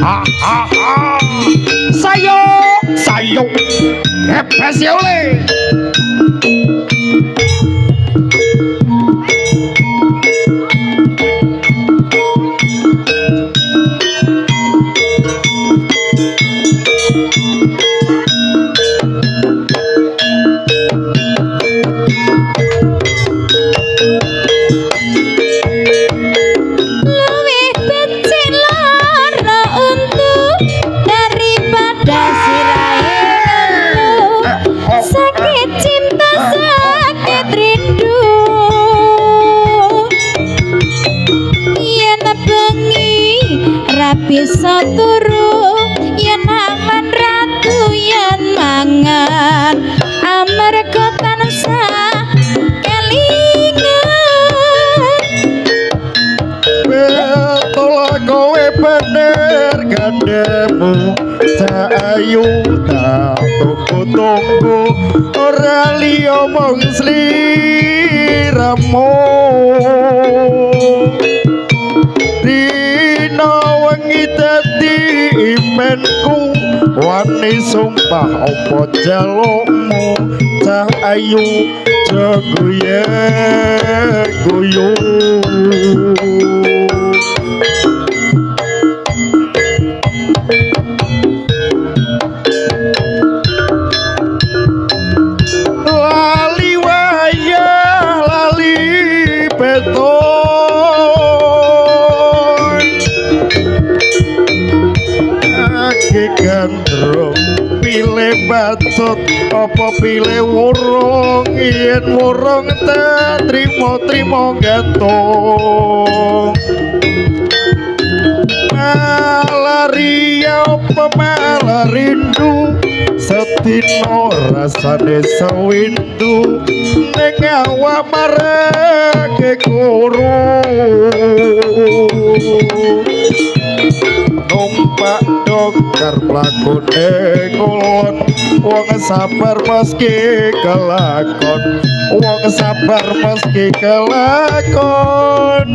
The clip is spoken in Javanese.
Ha ha ha. Sayo, sayo. Hebes ya oleh. Bisa turu yen aman ratu yen mangan amarga tansah kelingan betul kowe bener gandemu tak ayu tak tunggu ora liya mung sliramu wengi dadi imenku wani sumpah apa jalukmu cah ayu jaguye guyu lali wayah lali beto gandrung pilih batut apa pilih wurung yen wurung tak trimo gantung malari apa malarindu setino rasane sawindu ning awak marake kuru numpak dokar lakone kulon wong sabar meski kelakon wong sabar meski kelakon